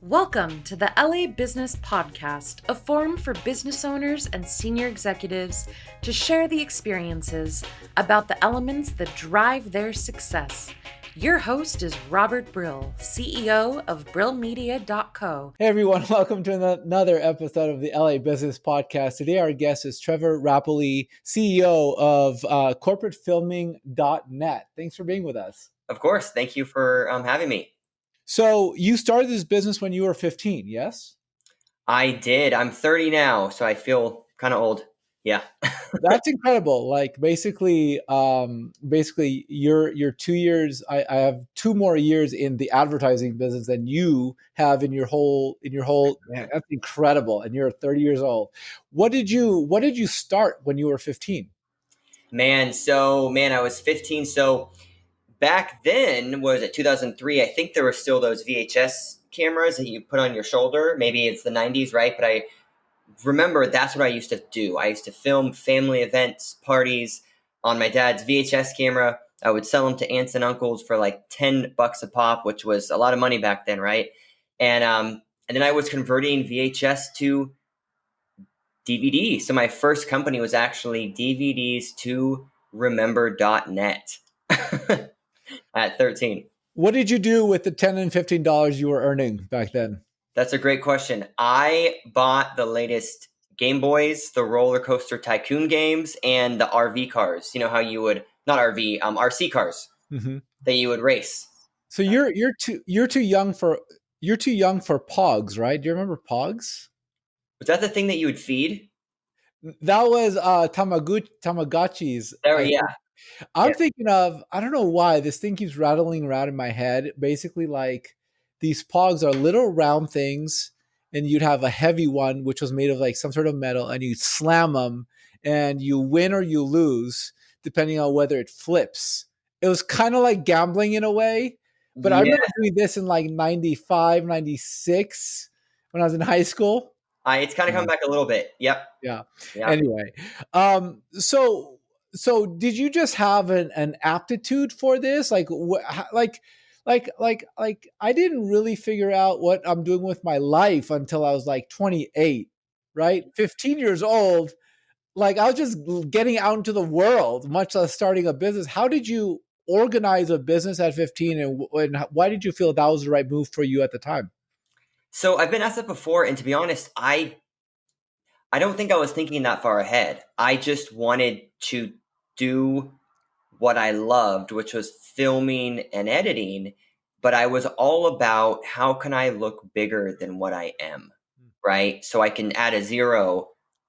Welcome to the LA Business Podcast, a forum for business owners and senior executives to share the experiences about the elements that drive their success. Your host is Robert Brill, CEO of BrillMedia.co. Hey everyone, welcome to another episode of the LA Business Podcast. Today our guest is Trevor Rappleye, CEO of CorporateFilming.net. Thanks for being with us. Of course. Thank you for having me. So you started this business when you were 15, yes? I did. I'm 30 now, so I feel kind of old. Yeah. That's incredible. Like basically you're 2 years. I have 2 more years in the advertising business than you have in your whole. Man, that's incredible. And you're 30 years old. What did you start when you were 15? Man, I was 15. So back then, was it 2003? I think there were still those VHS cameras that you put on your shoulder. Maybe it's the 90s, right? But I remember that's what I used to do. I used to film family events, parties on my dad's VHS camera. I would sell them to aunts and uncles for like $10 a pop, which was a lot of money back then, right? And then I was converting VHS to DVD. So my first company was actually DVDs to remember.net at 13. What did you do with the $10 and $15 you were earning back then? That's a great question. I bought the latest Game Boys, the Roller Coaster Tycoon games, and the RV cars. You know how you would, not RV, RC cars that you would race. So you're too young for Pogs, right? Do you remember Pogs? Was that the thing that you would feed? That was Tamagotchis. Yeah. I'm thinking of, I don't know why this thing keeps rattling around in my head. Basically, like these Pogs are little round things, and you'd have a heavy one which was made of like some sort of metal, and you slam them, and you win or you lose depending on whether it flips. It was kind of like gambling in a way, but I remember doing this in like 95, 96 when I was in high school. It's kind of come back a little bit. Yep. Yeah. Anyway, so did you just have an aptitude for this? Like I didn't really figure out what I'm doing with my life until I was like 28, right? 15 years old. Like I was just getting out into the world, much less starting a business. How did you organize a business at 15, and why did you feel that was the right move for you at the time? So I've been asked that before, and to be honest, I don't think I was thinking that far ahead. I just wanted to do what I loved, which was filming and editing, but I was all about how can I look bigger than what I am, right? So I can add a zero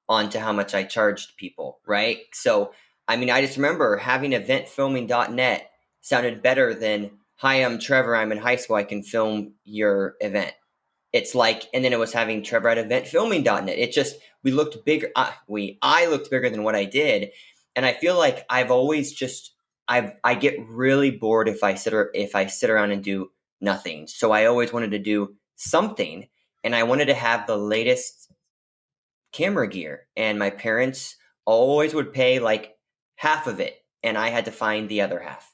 onto how much I charged people, right? So, I mean, I just remember having eventfilming.net sounded better than, hi, I'm Trevor, I'm in high school, I can film your event. It's like, and then it was having Trevor at eventfilming.net. It just, we looked bigger. I looked bigger than what I did. And I feel like I've always just, I get really bored if I sit around and do nothing. So I always wanted to do something, and I wanted to have the latest camera gear. And my parents always would pay like half of it, and I had to find the other half.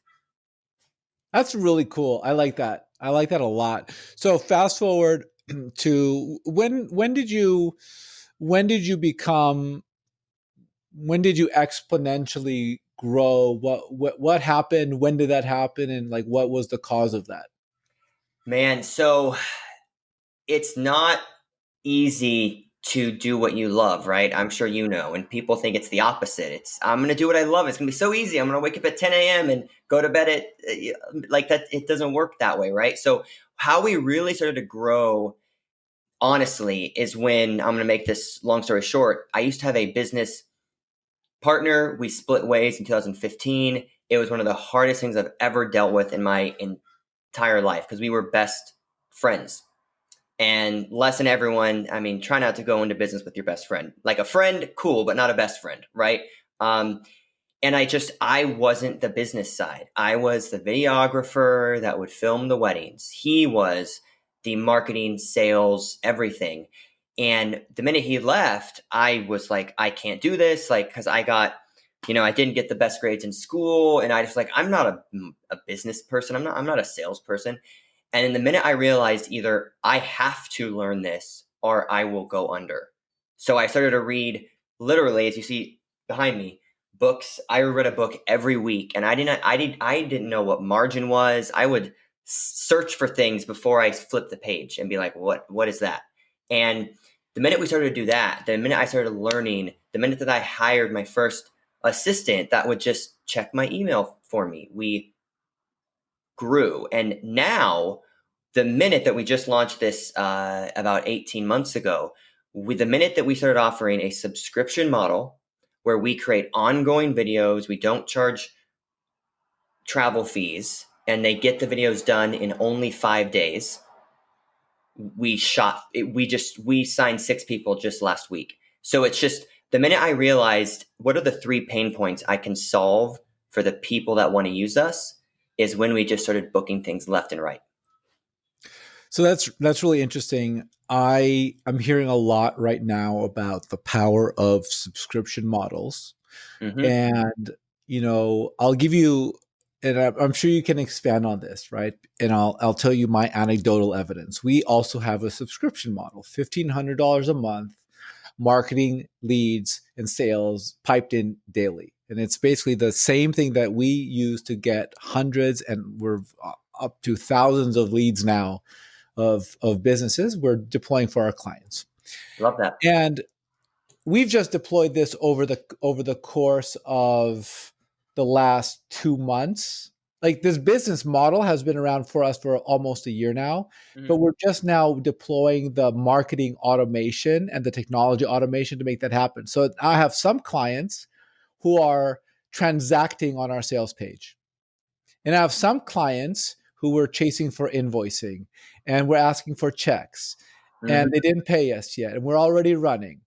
That's really cool. I like that. I like that a lot. So fast forward to when did you exponentially grow? What happened? When did that happen? And like, what was the cause of that? Man, so it's not easy to do what you love, right? I'm sure you know, and people think it's the opposite. It's, I'm going to do what I love. It's going to be so easy. I'm going to wake up at 10 a.m. and go to bed at like that. It doesn't work that way, right? So how we really started to grow, honestly, is when, I'm going to make this long story short, I used to have a business partner. We split ways in 2015. It was one of the hardest things I've ever dealt with in my entire life because we were best friends. And lesson everyone, I mean, try not to go into business with your best friend. Like a friend, cool, but not a best friend, right? And I wasn't the business side. I was the videographer that would film the weddings. He was the marketing, sales, everything. And the minute he left, I was like, I can't do this, like, because I didn't get the best grades in school, and I just like, I'm not a business person. I'm not a salesperson. And the minute I realized either I have to learn this or I will go under. So I started to read, literally, as you see behind me, books. I read a book every week, and I didn't know what margin was. I would search for things before I flipped the page and be like, what is that? And the minute we started to do that, the minute I started learning, the minute that I hired my first assistant that would just check my email for me, we grew. And now, the minute that we just launched this about 18 months ago, with the minute that we started offering a subscription model where we create ongoing videos, we don't charge travel fees, and they get the videos done in only 5 days. We signed 6 people just last week. So it's just the minute I realized what are the 3 pain points I can solve for the people that want to use us is when we just started booking things left and right. So that's really interesting. I'm hearing a lot right now about the power of subscription models. Mm-hmm. And, I'll give you, and I'm sure you can expand on this, right? And I'll tell you my anecdotal evidence. We also have a subscription model, $1,500 a month, marketing, leads, and sales piped in daily. And it's basically the same thing that we use to get hundreds, and we're up to thousands of leads now of businesses we're deploying for our clients. Love that. And we've just deployed this over the course of the last 2 months. Like, this business model has been around for us for almost a year now, but we're just now deploying the marketing automation and the technology automation to make that happen. So I have some clients who are transacting on our sales page. And I have some clients who were chasing for invoicing, and we're asking for checks, and they didn't pay us yet, and we're already running.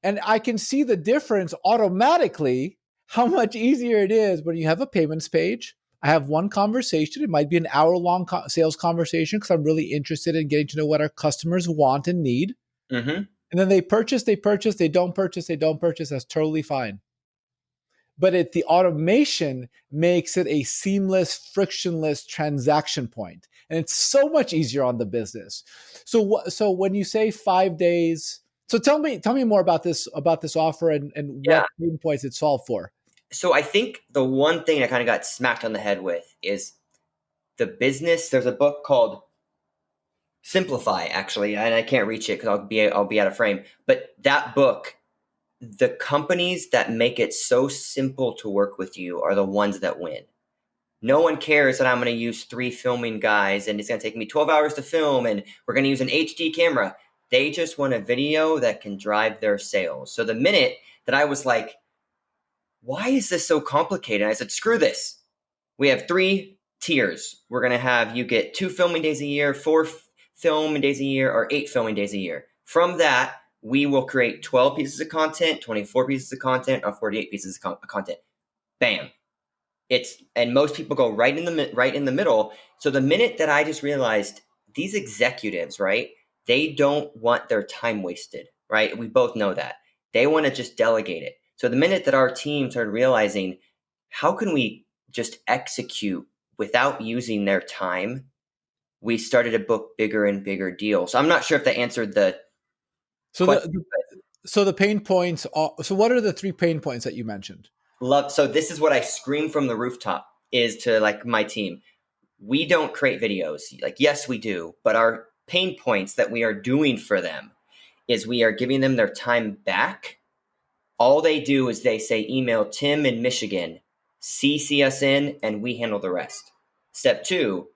And I can see the difference automatically, how much easier it is when you have a payments page. I have one conversation. It might be an hour-long sales conversation because I'm really interested in getting to know what our customers want and need. Mm-hmm. And then they purchase, they don't purchase. That's totally fine. But the automation makes it a seamless, frictionless transaction point. And it's so much easier on the business. So when you say 5 days, so tell me more about this offer and what pain points it solved for. So I think the one thing I kind of got smacked on the head with is the business. There's a book called Simplify, actually, and I can't reach it because I'll be out of frame. But that book, the companies that make it so simple to work with you are the ones that win. No one cares that I'm going to use 3 filming guys and it's going to take me 12 hours to film and we're going to use an HD camera. They just want a video that can drive their sales. So the minute that I was like, why is this so complicated? I said, screw this. We have 3 tiers. We're going to have you get 2 filming days a year, 4 filming days a year, or 8 filming days a year. From that, we will create 12 pieces of content, 24 pieces of content, or 48 pieces of content. Bam. And most people go right in the middle. So the minute that I just realized these executives, right, they don't want their time wasted, right? We both know that. They want to just delegate it. So the minute that our team started realizing, how can we just execute without using their time, we started to book bigger and bigger deals. So I'm not sure if that answered the question. So the pain points so what are the 3 pain points that you mentioned? So this is what I scream from the rooftop is to like my team. We don't create videos. Like, yes, we do, but our pain points that we are doing for them is we are giving them their time back. All they do is they say, email Tim in Michigan, CC us in, and we handle the rest. Step 2,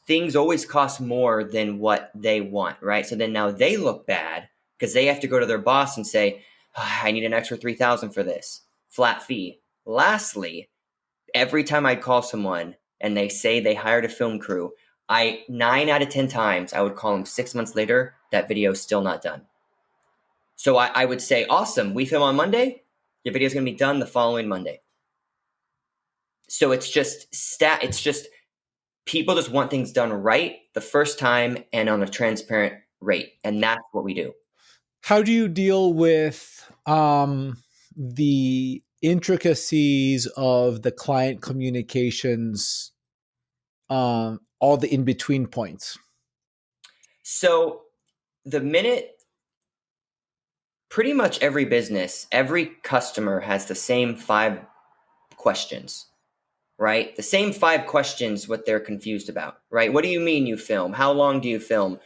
things always cost more than what they want, right? So then now they look bad because they have to go to their boss and say, I need an extra $3,000 for this flat fee. Lastly, every time I call someone and they say they hired a film crew, 9 out of 10 times I would call them 6 months later, that video is still not done. So I would say, awesome, we film on Monday, your video is going to be done the following Monday. So it's just people just want things done right the first time and on a transparent rate. And that's what we do. How do you deal with the intricacies of the client communications all the in-between points? So the minute pretty much every business, every customer has the same 5 questions, right? The same 5 questions, what they're confused about, right? What do you mean you film? How long do you film?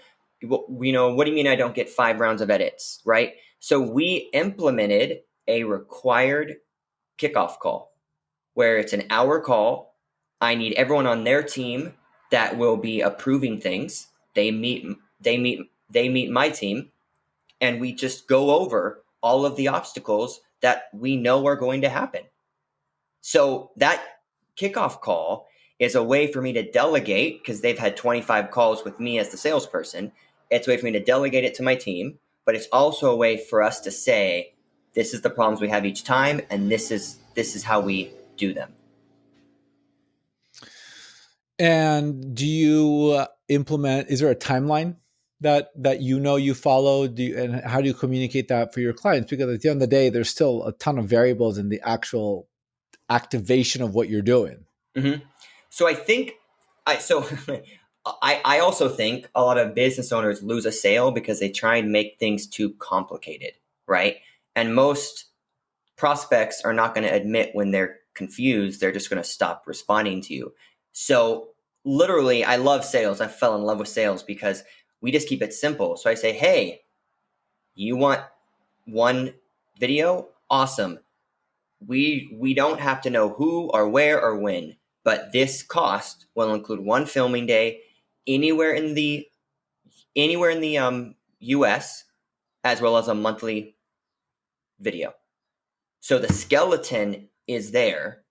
What do you mean I don't get 5 rounds of edits, right? So we implemented a required kickoff call where it's an hour call. I need everyone on their team that will be approving things. They meet my team, and we just go over all of the obstacles that we know are going to happen. So that kickoff call is a way for me to delegate, because they've had 25 calls with me as the salesperson. It's a way for me to delegate it to my team, but it's also a way for us to say, this is the problems we have each time, and this is how we do them. And do you implement, is there a timeline that you follow? And how do you communicate that for your clients? Because at the end of the day, there's still a ton of variables in the actual activation of what you're doing. Mm-hmm. So I also think a lot of business owners lose a sale because they try and make things too complicated, right? And most prospects are not going to admit when they're confused. They're just going to stop responding to you. So literally, I love sales. I fell in love with sales because we just keep it simple. So I say, hey, you want one video? Awesome. We don't have to know who or where or when, but this cost will include one filming day anywhere in the US, as well as a monthly video. So the skeleton is there,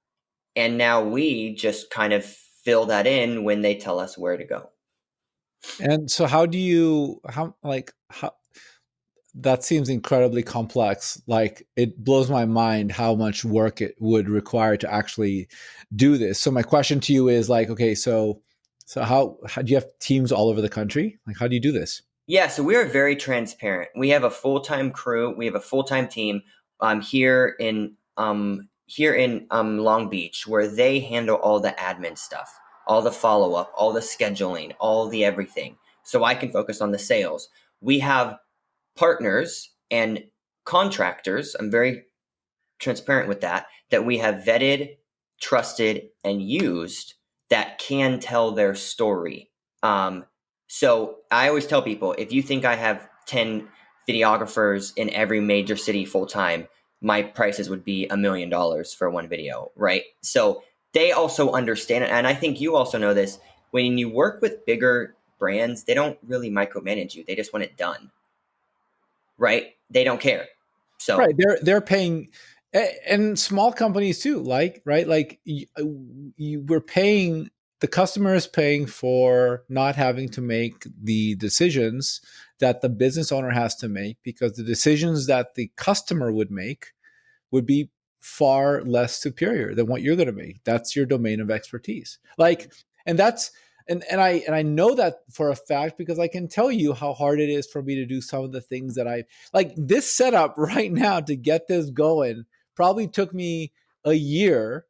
and now we just kind of fill that in when they tell us where to go. And so how that seems incredibly complex. Like, it blows my mind how much work it would require to actually do this. So my question to you is like, okay, so how do you have teams all over the country? Like, how do you do this? Yeah, so we are very transparent. We have a full-time crew. We have a full-time team here in Long Beach, where they handle all the admin stuff, all the follow-up, all the scheduling, all the everything. So I can focus on the sales. We have partners and contractors. I'm very transparent with that we have vetted, trusted, and used that can tell their story. So I always tell people, if you think I have 10 videographers in every major city full time, my prices would be $1 million for one video, right? So they also understand it. And I think you also know this. When you work with bigger brands, they don't really micromanage you. They just want it done, right? They don't care. So right, they're paying, and small companies too. Like, right, like we're paying. The customer is paying for not having to make the decisions that the business owner has to make, because the decisions that the customer would make would be far less superior than what you're going to make. That's your domain of expertise. Like, and that's, and I know that for a fact, because I can tell you how hard it is for me to do some of the things that I like. This setup right now to get this going probably took me a year.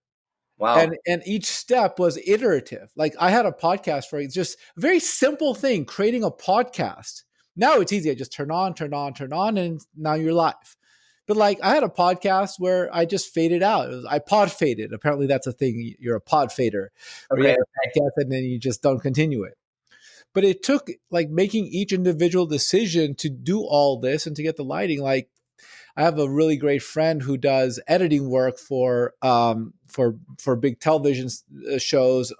wow. And each step was iterative. Like, I had a podcast for it's just a very simple thing, creating a podcast. Now it's easy. I just turn on, and now you're live. But like, I had a podcast where I just faded out. I pod faded. Apparently that's a thing. You're a pod fader, where you Okay. have a podcast and then you just don't continue it. But it took like making each individual decision to do all this and to get the lighting. Like, I have a really great friend who does editing work for big television shows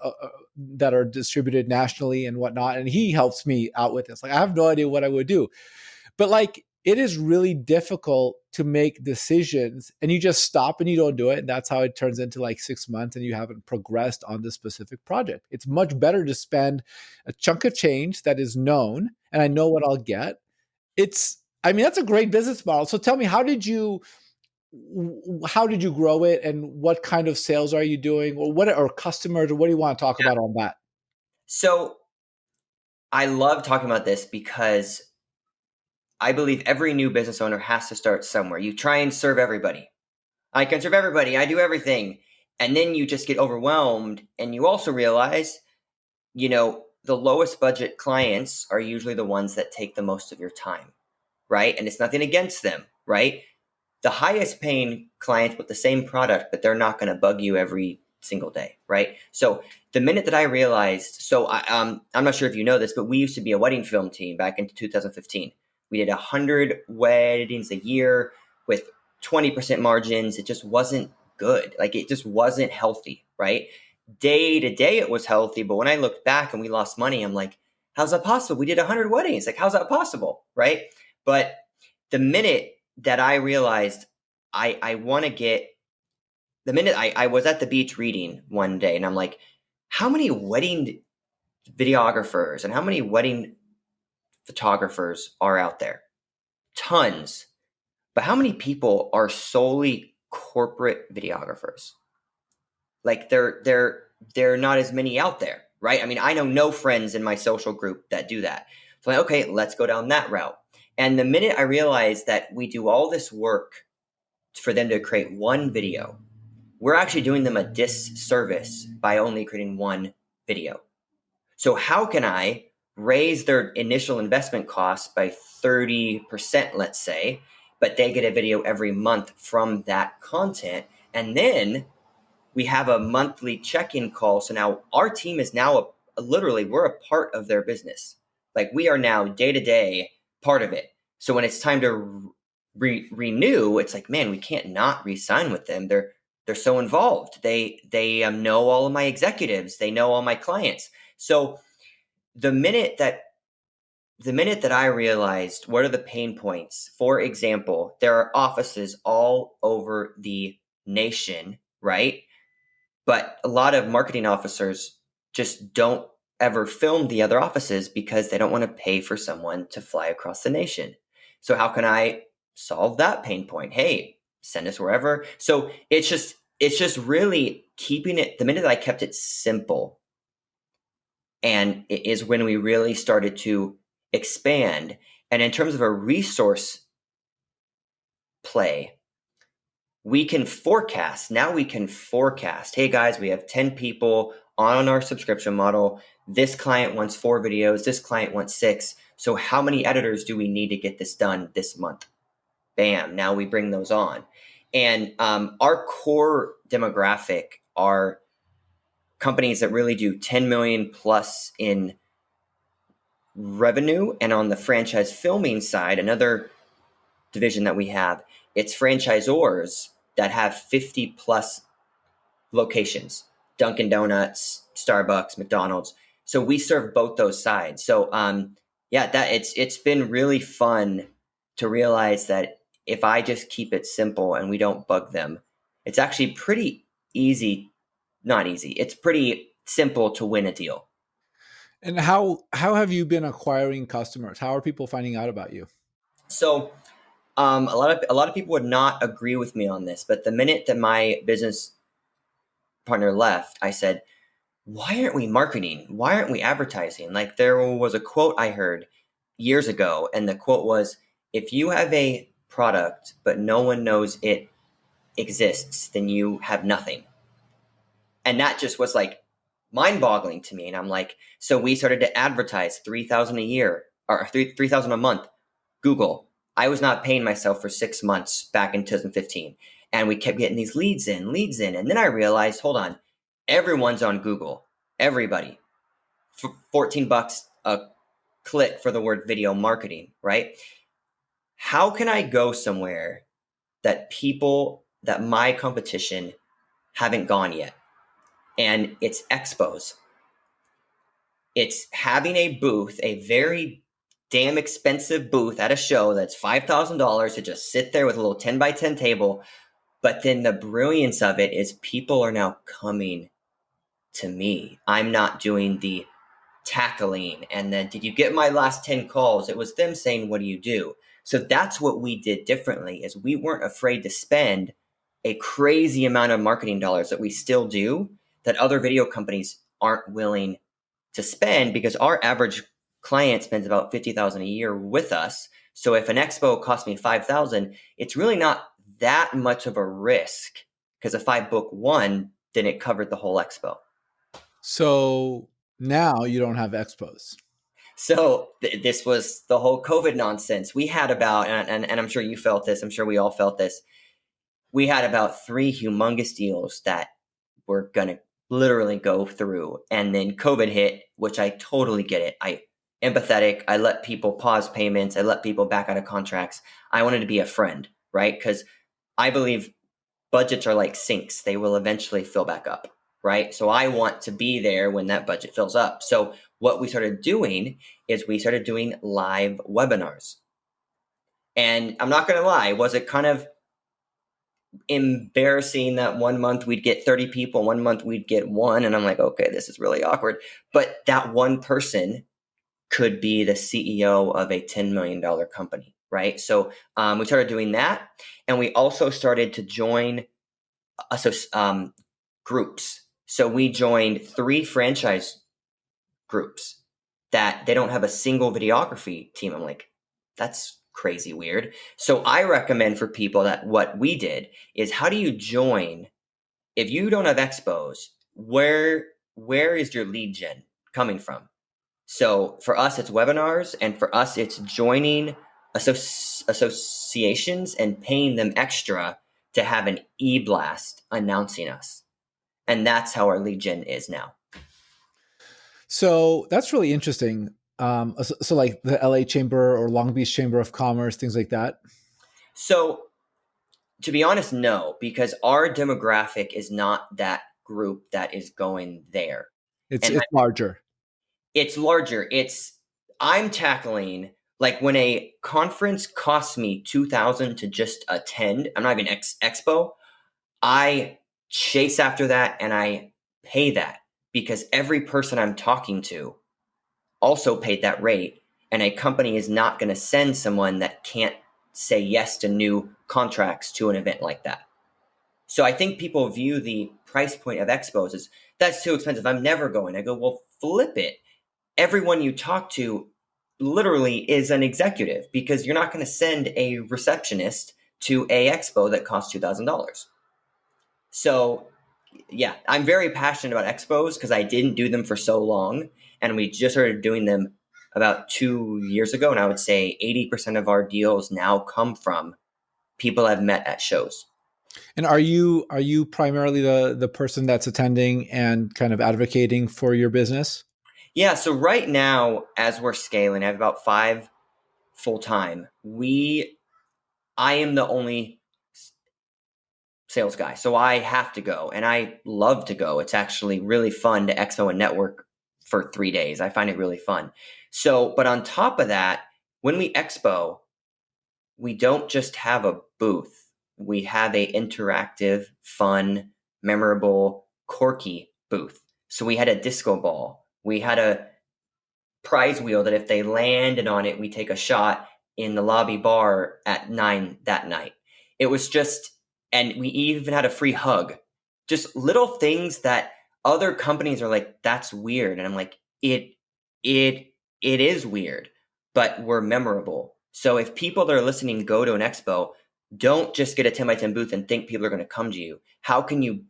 that are distributed nationally and whatnot, and he helps me out with this. Like, I have no idea what I would do, but like, it is really difficult to make decisions, and you just stop and you don't do it, and that's how it turns into like 6 months, and you haven't progressed on this specific project. It's much better to spend a chunk of change that is known, and I know what I'll get. That's a great business model. So tell me, how did you grow it, and what kind of sales are you doing, or customers, or what do you want to talk about on that? So I love talking about this because I believe every new business owner has to start somewhere. You try and serve everybody. I can serve everybody. I do everything. And then you just get overwhelmed, and you also realize the lowest budget clients are usually the ones that take the most of your time, right? And it's nothing against them, right? The highest paying clients with the same product, but they're not going to bug you every single day, right? So the minute that I realized, I'm not sure if you know this, but we used to be a wedding film team back in 2015. We did 100 weddings a year with 20% margins. It just wasn't good. Like, it just wasn't healthy, right? Day to day, it was healthy. But when I looked back and we lost money, I'm like, how's that possible? We did 100 weddings. Like, how's that possible, right? But the minute that I realized I want to get, the minute I was at the beach reading one day, and I'm like, how many wedding videographers and how many wedding photographers are out there? Tons. But how many people are solely corporate videographers? Like, they're not as many out there, right? I mean, I know no friends in my social group that do that. So I'm like, okay, let's go down that route. And the minute I realized that we do all this work for them to create one video, we're actually doing them a disservice by only creating one video. So how can I raise their initial investment costs by 30%, let's say, but they get a video every month from that content? And then we have a monthly check-in call. So now our team is now literally, we're a part of their business. Like, we are now day-to-day part of it. So when it's time to renew, it's like, man, we can't not re-sign with them. They're so involved. They know all of my executives. They know all my clients. So the minute that I realized what are the pain points, for example, there are offices all over the nation, right? But a lot of marketing officers just don't ever film the other offices because they don't want to pay for someone to fly across the nation. So how can I solve that pain point? Hey, send us wherever. So it's just really keeping it, the minute that I kept it simple, and it is when we really started to expand. And in terms of a resource play, we can forecast. Now we can forecast. Hey guys, we have 10 people on our subscription model. This client wants 4 videos. This client wants 6. So how many editors do we need to get this done this month? Bam. Now we bring those on. And our core demographic are companies that really do 10 million plus in revenue. And on the franchise filming side, another division that we have, it's franchisors that have 50 plus locations, Dunkin' Donuts, Starbucks, McDonald's. So we serve both those sides. So it's been really fun to realize that if I just keep it simple and we don't bug them, it's actually pretty easy. Not easy. It's pretty simple to win a deal. And how have you been acquiring customers? How are people finding out about you? So a lot of people would not agree with me on this, but the minute that my business partner left, I said, why aren't we marketing? Why aren't we advertising? Like, there was a quote I heard years ago, and the quote was, if you have a product but no one knows it exists, then you have nothing. And that just was like mind-boggling to me. And I'm like, so we started to advertise $3,000 a year or $3,000 a month. Google. I was not paying myself for 6 months back in 2015. And we kept getting these leads in. And then I realized, hold on, everyone's on Google. Everybody. For $14 a click for the word video marketing, right? How can I go somewhere that my competition haven't gone yet? And it's expos. It's having a booth, a very damn expensive booth at a show that's $5,000 to just sit there with a little 10 by 10 table. But then the brilliance of it is people are now coming to me. I'm not doing the tackling. And then, did you get my last 10 calls? It was them saying, what do you do? So that's what we did differently, is we weren't afraid to spend a crazy amount of marketing dollars that we still do that other video companies aren't willing to spend, because our average client spends about $50,000 a year with us. So if an expo costs me $5,000, it's really not that much of a risk, because if I book one, then it covered the whole expo. So Now you don't have expos. So this was the whole COVID nonsense. We had about, and I'm sure you felt this, I'm sure we all felt this. We had about 3 humongous deals that were going to literally go through. And then COVID hit, which I totally get it. I empathetic. I let people pause payments. I let people back out of contracts. I wanted to be a friend, right? Because I believe budgets are like sinks. They will eventually fill back up, right? So I want to be there when that budget fills up. So what we started doing is we started doing live webinars. And I'm not going to lie, was it kind of embarrassing that one month we'd get 30 people, one month we'd get 1. And I'm like, okay, this is really awkward. But that one person could be the CEO of a $10 million company, right? So we started doing that. And we also started to join groups. So we joined 3 franchise groups that they don't have a single videography team. I'm like, that's crazy weird. So I recommend for people that what we did is, how do you join if you don't have expos? Where is your lead gen coming from? So for us, it's webinars, and for us, it's joining associations and paying them extra to have an e-blast announcing us. And that's how our lead gen is now. So that's really interesting. So like the LA Chamber or Long Beach Chamber of Commerce, things like that. So to be honest, no, because our demographic is not that group that is going there. It's larger. It's larger. I'm tackling, like, when a conference costs me $2,000 to just attend, I'm not even expo, I chase after that and I pay that, because every person I'm talking to also paid that rate, and a company is not going to send someone that can't say yes to new contracts to an event like that. So I think people view the price point of expos as, that's too expensive, I'm never going. I go, well, flip it. Everyone you talk to literally is an executive, because you're not going to send a receptionist to a expo that costs $2,000. So yeah, I'm very passionate about expos because I didn't do them for so long, and we just started doing them about 2 years ago. And I would say 80% of our deals now come from people I've met at shows. And are you primarily the person that's attending and kind of advocating for your business? Yeah. So right now, as we're scaling, I have about 5 full time. I am the only sales guy, so I have to go, and I love to go. It's actually really fun to expo and network for 3 days. I find it really fun. So, but on top of that, when we expo, we don't just have a booth. We have a interactive, fun, memorable, quirky booth. So we had a disco ball. We had a prize wheel that if they landed on it, we take a shot in the lobby bar at 9 that night. It was just, and we even had a free hug. Just little things that other companies are like, that's weird. And I'm like, it is weird, but we're memorable. So if people that are listening go to an expo, don't just get a 10 by 10 booth and think people are going to come to you. How can you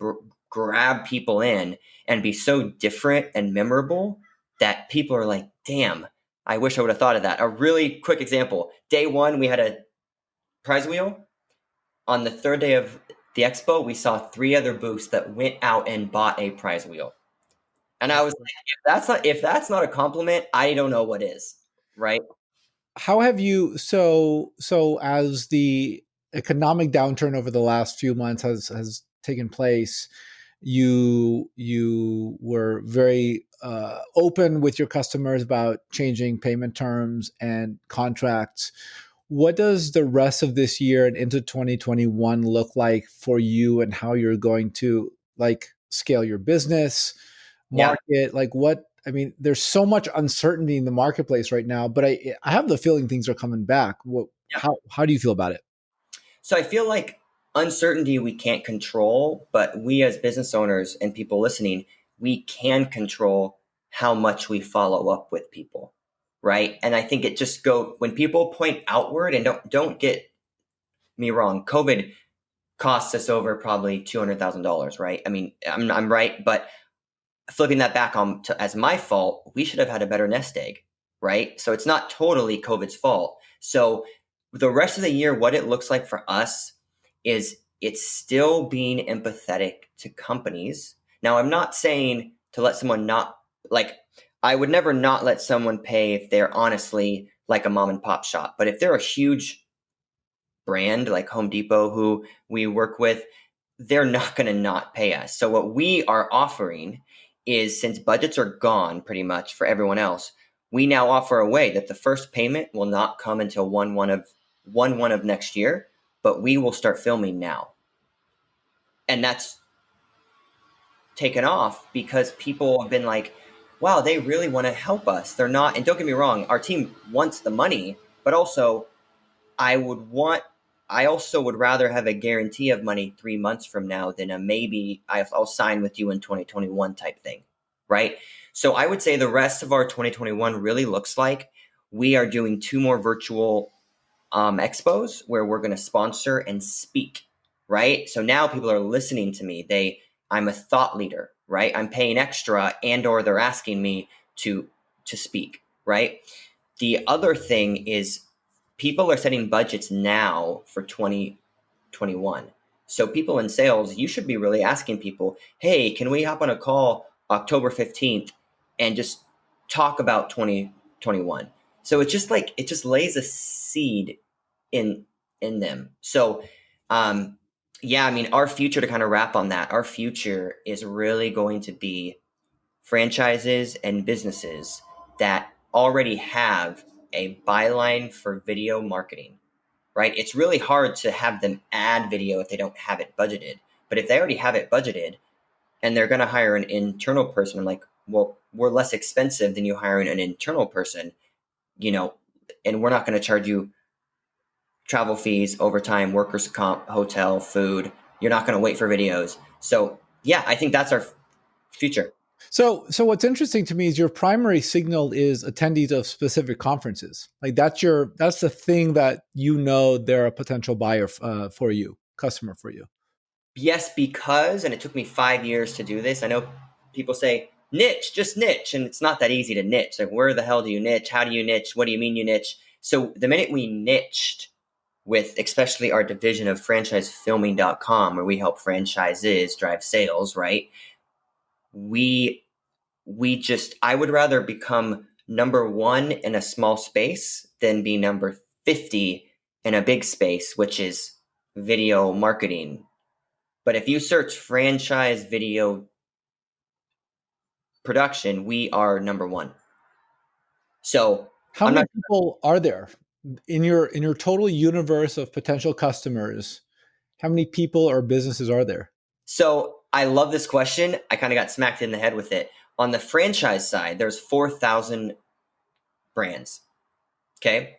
grab people in and be so different and memorable that people are like, damn, I wish I would have thought of that. A really quick example. Day 1, we had a prize wheel. On the 3rd day of the expo, we saw 3 other booths that went out and bought a prize wheel. And I was like, if that's not a compliment, I don't know what is, right? How have you, so as the economic downturn over the last few months has taken place, you were very open with your customers about changing payment terms and contracts. What does the rest of this year and into 2021 look like for you, and how you're going to like scale your business, Yeah. market? Like what, I mean, there's so much uncertainty in the marketplace right now, but I have the feeling things are coming back. What, Yeah. how do you feel about it? So I feel like uncertainty we can't control, but we as business owners and people listening, we can control how much we follow up with people, right? And I think it just when people point outward, and don't get me wrong, COVID costs us over probably $200,000, right? I mean, I'm right, but flipping that back on to, as my fault, we should have had a better nest egg, right? So it's not totally COVID's fault. So the rest of the year, what it looks like for us is it's still being empathetic to companies. Now, I'm not saying to let someone not, like, I would never not let someone pay if they're honestly like a mom and pop shop. But if they're a huge brand like Home Depot, who we work with, they're not going to not pay us. So what we are offering is, since budgets are gone pretty much for everyone else, we now offer a way that the first payment will not come until 1/1 of next year, but we will start filming now. And that's taken off because people have been like, wow, they really want to help us. They're not, and don't get me wrong, our team wants the money, but also I also would rather have a guarantee of money 3 months from now than a maybe I'll sign with you in 2021 type thing, right? So I would say the rest of our 2021 really looks like we are doing 2 more virtual expos where we're going to sponsor and speak, right? So now people are listening to me. I'm a thought leader, right? I'm paying extra, and or they're asking me to speak, right? The other thing is people are setting budgets now for 2021. So people in sales, you should be really asking people, hey, can we hop on a call October 15th and just talk about 2021? So it's just like, it just lays a seed in them. So yeah, I mean, our future, to kind of wrap on that, our future is really going to be franchises and businesses that already have a byline for video marketing, right? It's really hard to have them add video if they don't have it budgeted. But if they already have it budgeted and they're going to hire an internal person, I'm like, well, we're less expensive than you hiring an internal person, and we're not going to charge you travel fees, overtime, workers' comp, hotel, food. You're not going to wait for videos. So yeah, I think that's our future. So what's interesting to me is your primary signal is attendees of specific conferences. Like that's the thing that they're a potential buyer for you, customer for you. Yes, because, and it took me 5 years to do this. I know people say niche, just niche, and it's not that easy to niche. Like, where the hell do you niche? How do you niche? What do you mean you niche? So the minute we niched with especially our division of franchisefilming.com, where we help franchises drive sales, right? I would rather become number 1 in a small space than be number 50 in a big space, which is video marketing. But if you search franchise video production, we are number 1. So how many people are there in your total universe of potential customers? How many people or businesses are there? So I love this question. I kind of got smacked in the head with it. On the franchise side, there's 4,000 brands. Okay.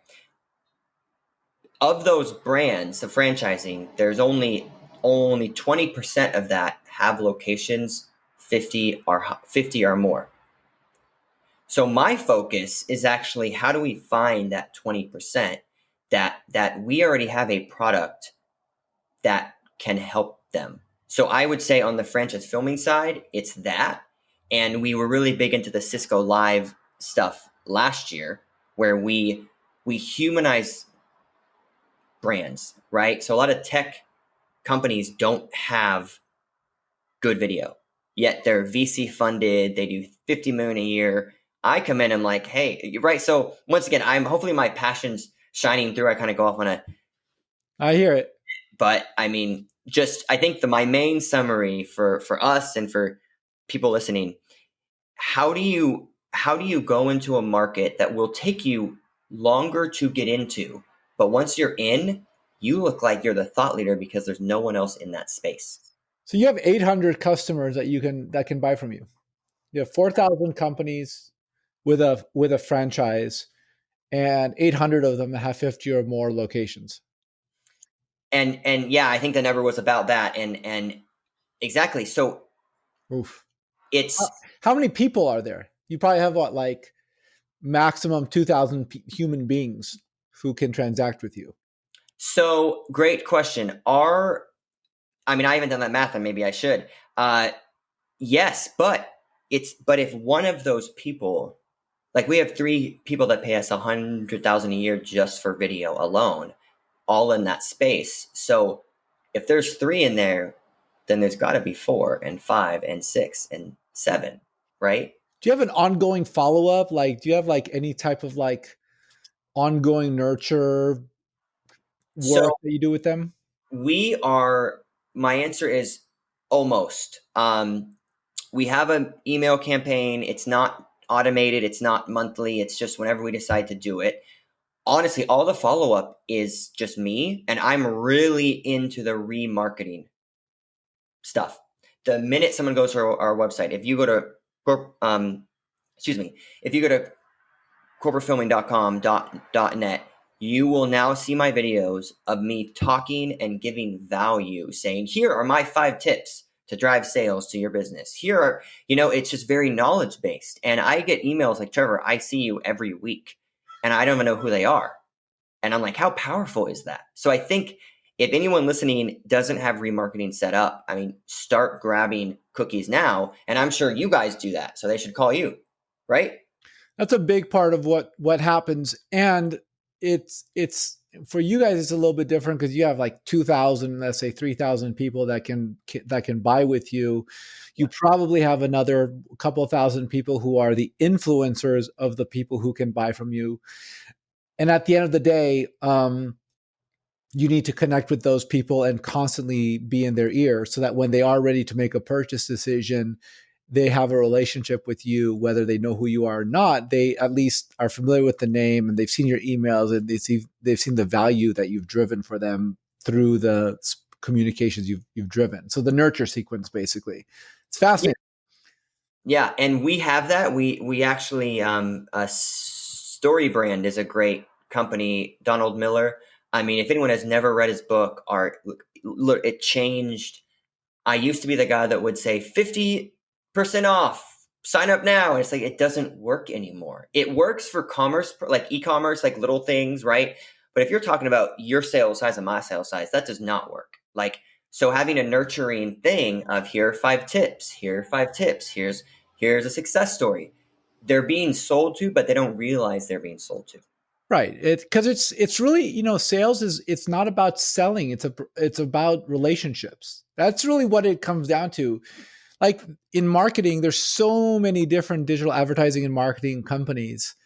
Of those brands of franchising, there's only 20% of that have locations 50 or more. So my focus is actually, how do we find that 20% that we already have a product that can help them? So I would say on the franchise filming side, it's that. And we were really big into the Cisco Live stuff last year, where we humanize brands, right? So a lot of tech companies don't have good video, yet they're VC funded. They do 50 million a year. I come in, I'm like, hey, you're right. So once again, hopefully my passion's shining through. I kind of go off on I hear it. But I mean, I think my main summary for us and for people listening, how do you go into a market that will take you longer to get into, but once you're in, you look like you're the thought leader because there's no one else in that space. So you have 800 customers that can buy from you. You have 4,000 companies with a franchise, and 800 of them have 50 or more locations. And yeah, I think the number was about that. And exactly. So oof. It's how many people are there? You probably have like maximum 2,000 human beings who can transact with you. So great question. I haven't done that math, and maybe I should. Yes, but but if one of those people, like we have 3 people that pay us 100,000 a year just for video alone, all in that space. So if there's 3 in there, then there's got to be 4 and 5 and 6 and 7, right? Do you have an ongoing follow-up? Like, do you have like any type of like ongoing nurture work So that you do with them? my answer is almost. We have an email campaign. It's not automated. It's not monthly. It's just whenever we decide to do it. Honestly, all the follow-up is just me, and I'm really into the remarketing stuff. The minute someone goes to our website, if you go to corporatefilming.com.net, you will now see my videos of me talking and giving value, saying, here are my 5 tips to drive sales to your business. Here are, it's just very knowledge based. And I get emails like, Trevor, I see you every week and I don't even know who they are. And I'm like, how powerful is that? So I think if anyone listening doesn't have remarketing set up, I mean, start grabbing cookies now. And I'm sure you guys do that. So they should call you, right? That's a big part of what happens. And it's for you guys, it's a little bit different because you have like 2,000, let's say 3,000 people that can buy with you. You probably have another couple thousand people who are the influencers of the people who can buy from you. And at the end of the day, you need to connect with those people and constantly be in their ear so that when they are ready to make a purchase decision, they have a relationship with you, whether they know who you are or not. They at least are familiar with the name and they've seen your emails and they've seen the value that you've driven for them through the communications you've driven. So the nurture sequence, basically, it's fascinating. Yeah, and we have that. We actually Story Brand is a great company. Donald Miller. I mean, if anyone has never read his book, look, it changed. I used to be the guy that would say 50% off, sign up now. And it's like, it doesn't work anymore. It works for commerce, like e-commerce, like little things, right? But if you're talking about your sales size and my sales size, that does not work. Like, so having a nurturing thing of here are 5 tips, here are 5 tips, here's a success story. They're being sold to, but they don't realize they're being sold to. Right. Because it's really, sales it's not about selling. It's about relationships. That's really what it comes down to. Like in marketing, there's so many different digital advertising and marketing companies.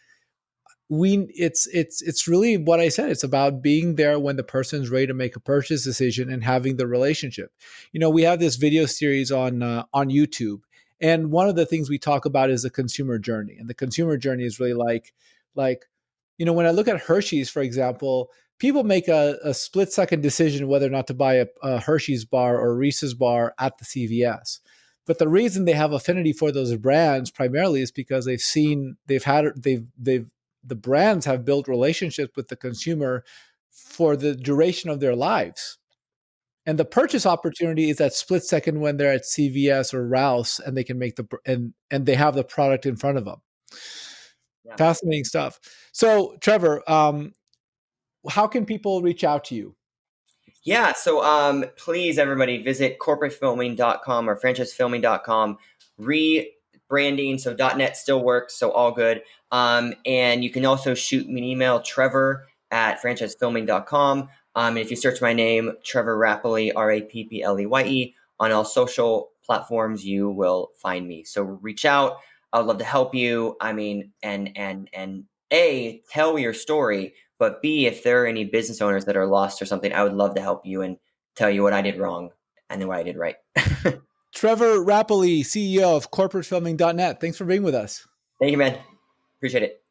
It's really what I said. It's about being there when the person's ready to make a purchase decision and having the relationship. We have this video series on YouTube, and one of the things we talk about is the consumer journey. And the consumer journey is really like when I look at Hershey's, for example, people make a split-second decision whether or not to buy a Hershey's bar or a Reese's bar at the CVS. But the reason they have affinity for those brands primarily is because the brands have built relationships with the consumer for the duration of their lives. And the purchase opportunity is that split second when they're at CVS or Rouse and they can make and they have the product in front of them. Yeah. Fascinating stuff. So, Trevor, how can people reach out to you? Yeah, so please, everybody, visit corporatefilming.com or franchisefilming.com. Rebranding, so .net still works, so all good. And you can also shoot me an email, trevor@franchisefilming.com. And if you search my name, Trevor Rappleye, Rappleye, on all social platforms, you will find me. So reach out. I would love to help you. I mean, and A, tell your story, but B, if there are any business owners that are lost or something, I would love to help you and tell you what I did wrong and then what I did right. Trevor Rappleye, CEO of corporatefilming.net. Thanks for being with us. Thank you, man. Appreciate it.